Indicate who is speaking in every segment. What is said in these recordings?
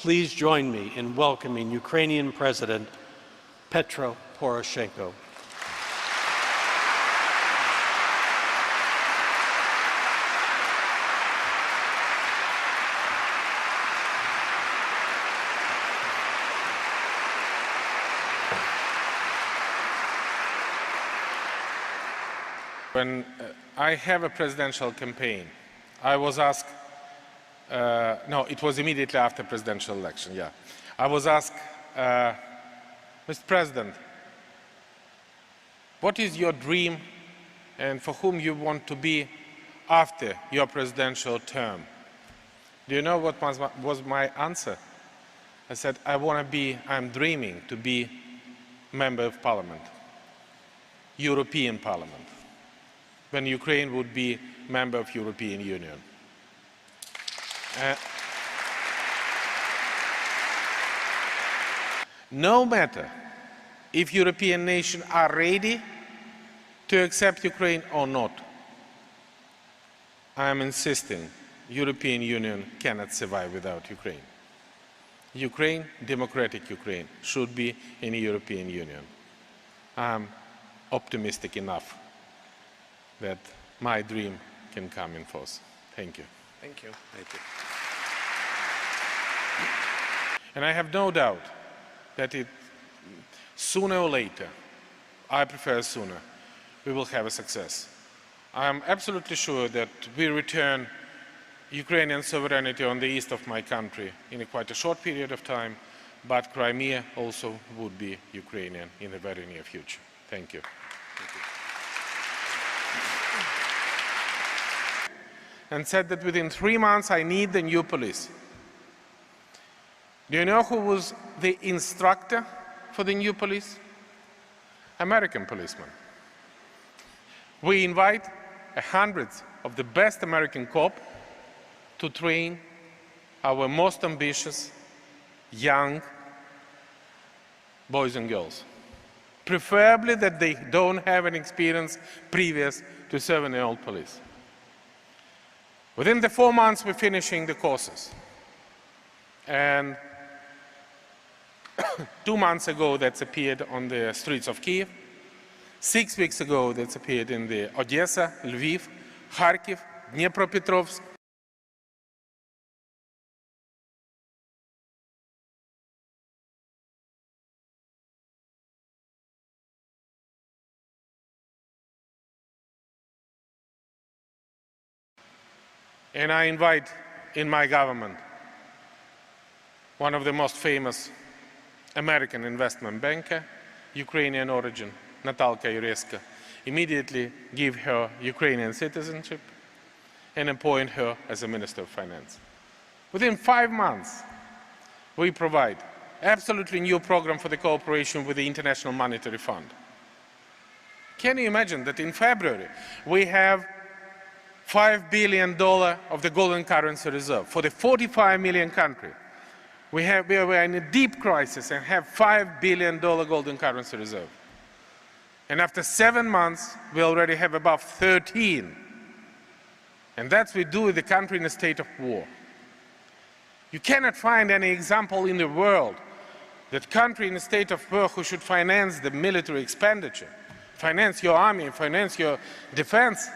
Speaker 1: Please join me in welcoming Ukrainian President Petro Poroshenko.
Speaker 2: When I have a presidential campaign, I was asked, no, it was immediately after presidential election, yeah. I was asked, Mr. President, what is your dream and for whom you want to be after your presidential term? Do you know what was my answer? I said, I'm dreaming to be member of parliament, European Parliament, when Ukraine would be member of European Union. No matter if European nations are ready to accept Ukraine or not, I am insisting European Union cannot survive without Ukraine. Ukraine, democratic Ukraine, should be in the European Union. I am optimistic enough that my dream can come in force. Thank you.
Speaker 1: Thank you. Thank you.
Speaker 2: And I have no doubt that sooner or later, I prefer sooner, we will have a success. I am absolutely sure that we return Ukrainian sovereignty on the east of my country in quite a short period of time, but Crimea also would be Ukrainian in the very near future. Thank you. Thank you. And said that within 3 months I need the new police. Do you know who was the instructor for the new police? American policemen. We invite hundreds of the best American cops to train our most ambitious young boys and girls. Preferably that they don't have an experience previous to serving the old police. Within the 4 months, we're finishing the courses. And 2 months ago, that's appeared on the streets of Kiev. 6 weeks ago, that's appeared in the Odessa, Lviv, Kharkiv, Dnipropetrovsk. And I invite in my government one of the most famous American investment banker, Ukrainian origin, Natalka Yureska, immediately give her Ukrainian citizenship and appoint her as a Minister of Finance. Within 5 months, we provide absolutely new program for the cooperation with the International Monetary Fund. Can you imagine that in February we have $5 billion of the golden currency reserve for the 45 million country. We are in a deep crisis and have $5 billion golden currency reserve. And after 7 months, we already have above 13. And that's what we do with the country in a state of war. You cannot find any example in the world that country in a state of war who should finance the military expenditure, finance your army, finance your defense.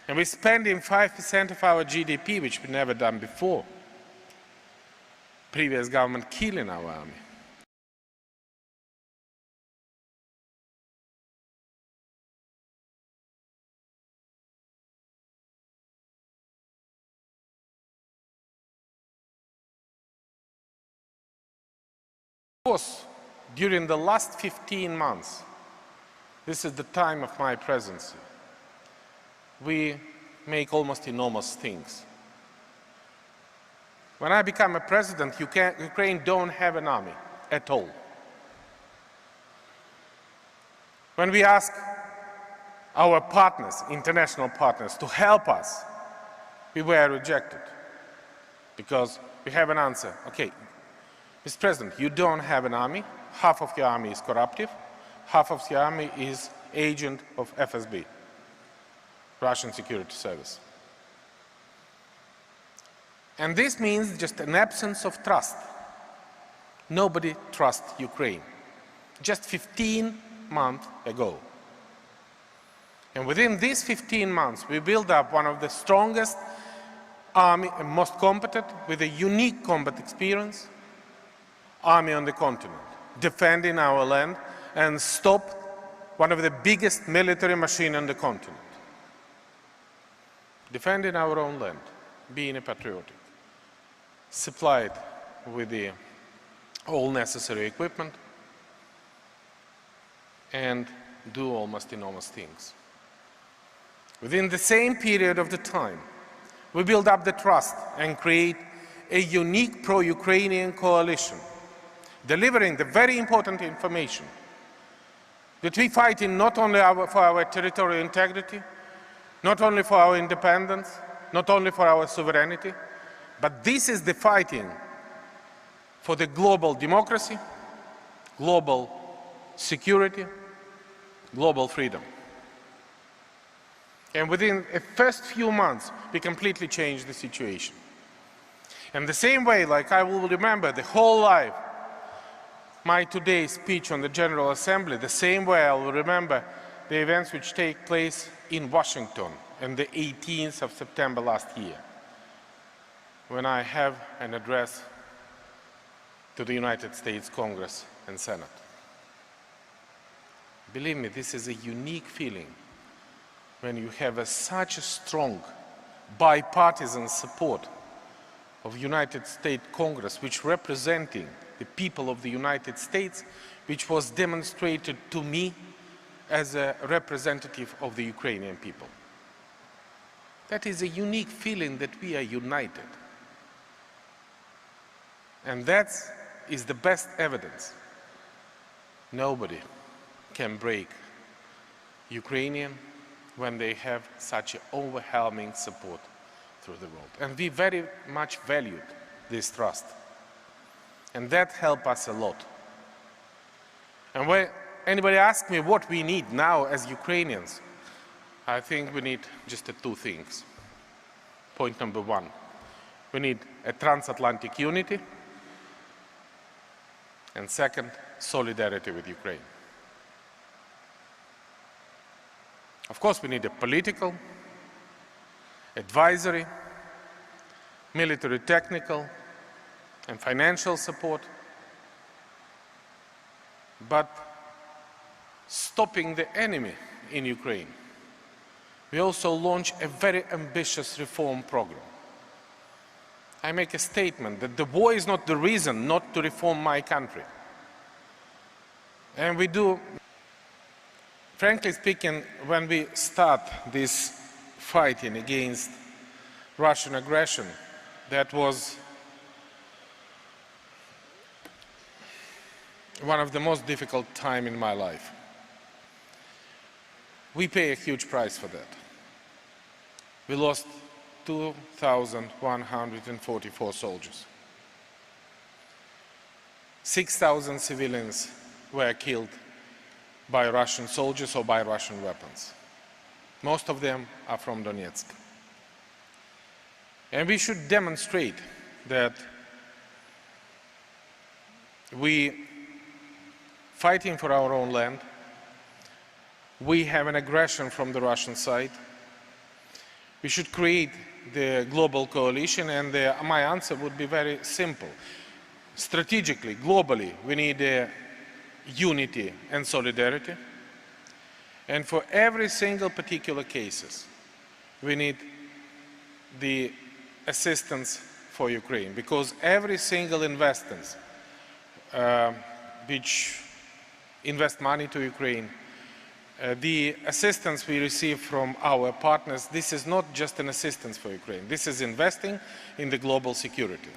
Speaker 2: And we're spending 5% of our GDP, which we've never done before. Previous government killing our army. Of course, during the last 15 months, this is the time of my presidency, we make almost enormous things. When I become a president, Ukraine don't have an army at all. When we ask our partners, international partners, to help us, we were rejected because we have an answer. Okay, Mr. President, you don't have an army. Half of your army is corruptive. Half of your army is agent of FSB. Russian Security Service. And this means just an absence of trust. Nobody trusts Ukraine. Just 15 months ago. And within these 15 months, we built up one of the strongest army and most competent, with a unique combat experience, army on the continent, defending our land and stopped one of the biggest military machines on the continent. Defending our own land, being a patriotic, supplied with the all necessary equipment, and do almost enormous things. Within the same period of the time, we build up the trust and create a unique pro-Ukrainian coalition, delivering the very important information that we fight in not only for our territorial integrity, not only for our independence, not only for our sovereignty, but this is the fighting for the global democracy, global security, global freedom. And within the first few months, we completely changed the situation. And the same way, like I will remember the whole life, my today's speech on the General Assembly, the same way I will remember the events which take place in Washington on the 18th of September last year, when I have an address to the United States Congress and Senate. Believe me, this is a unique feeling when you have such a strong bipartisan support of United States Congress, which representing the people of the United States, which was demonstrated to me as a representative of the Ukrainian people. That is a unique feeling that we are united. And that is the best evidence. Nobody can break Ukrainian when they have such overwhelming support through the world. And we very much valued this trust. And that helped us a lot. And when anybody asks me what we need now as Ukrainians, I think we need just two things. Point number one, we need a transatlantic unity. And second, solidarity with Ukraine. Of course, we need a political, advisory, military technical, and financial support. But stopping the enemy in Ukraine, we also launch a very ambitious reform program. I make a statement that the war is not the reason not to reform my country. And we do. Frankly speaking, when we start this fighting against Russian aggression, that was one of the most difficult times in my life. We pay a huge price for that. We lost 2,144 soldiers. 6,000 civilians were killed by Russian soldiers or by Russian weapons. Most of them are from Donetsk. And we should demonstrate that we fighting for our own land, we have an aggression from the Russian side. We should create the global coalition, and my answer would be very simple. Strategically, globally, we need unity and solidarity. And for every single particular cases, we need the assistance for Ukraine, because every single investors which invest money to Ukraine, the assistance we receive from our partners, this is not just an assistance for Ukraine. This is investing in the global security.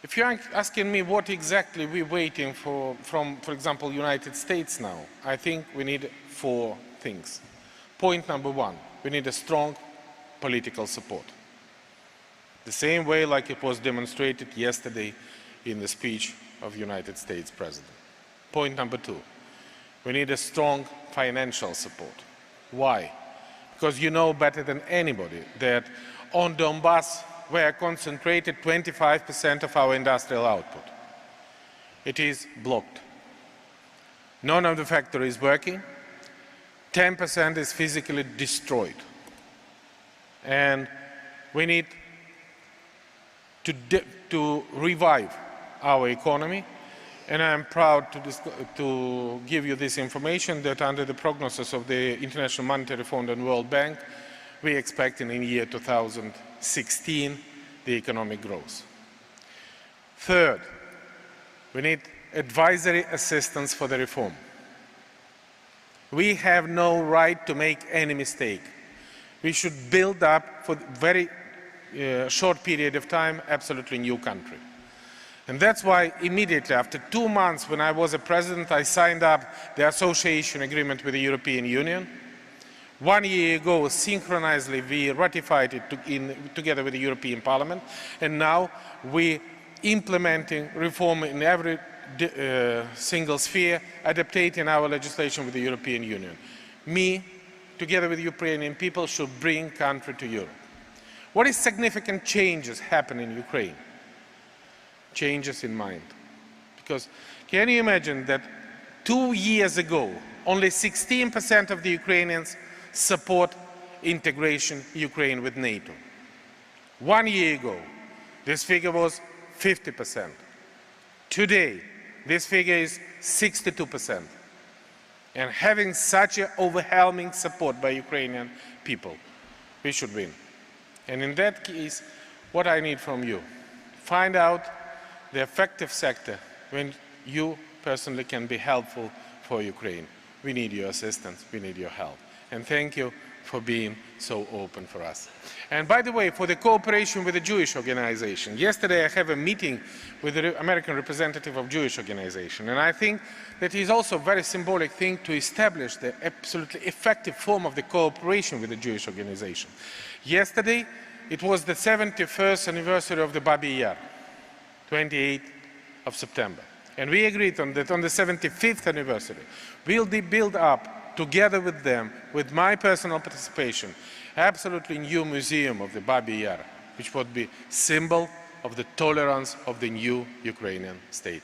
Speaker 2: If you're asking me what exactly we're waiting for from, for example, United States now, I think we need 4 things. Point number one, we need a strong political support. The same way like it was demonstrated yesterday in the speech of United States President. Point number 2, we need a strong financial support. Why? Because you know better than anybody that on Donbass were concentrated 25% of our industrial output. It is blocked. None of the factories is working. 10% is physically destroyed. And we need to revive our economy. And I'm proud to give you this information that under the prognosis of the International Monetary Fund and World Bank, we expect in the year 2016 the economic growth. Third, we need advisory assistance for the reform. We have no right to make any mistake. We should build up for a very short period of time absolutely new country. And that's why immediately after 2 months when I was a president, I signed up the association agreement with the European Union. 1 year ago, synchronously, we ratified it together with the European Parliament, and now we're implementing reform in every single sphere, adapting our legislation with the European Union. Me, together with the Ukrainian people, should bring country to Europe. What is significant changes happen in Ukraine? Changes in mind. Because can you imagine that 2 years ago, only 16% of the Ukrainians support integration Ukraine with NATO. 1 year ago, this figure was 50%. Today, this figure is 62%. And having such an overwhelming support by Ukrainian people, we should win. And in that case, what I need from you, find out the effective sector when you personally can be helpful for Ukraine. We need your assistance, we need your help. And thank you for being so open for us. And by the way, for the cooperation with the Jewish organization, yesterday I have a meeting with the American representative of Jewish organization, and I think that is also a very symbolic thing to establish the absolutely effective form of the cooperation with the Jewish organization. Yesterday, it was the 71st anniversary of the Babi Yar, 28th of September. And we agreed on that on the 75th anniversary, we'll build up together with them, with my personal participation, absolutely new museum of the Babi Yar, which would be symbol of the tolerance of the new Ukrainian state.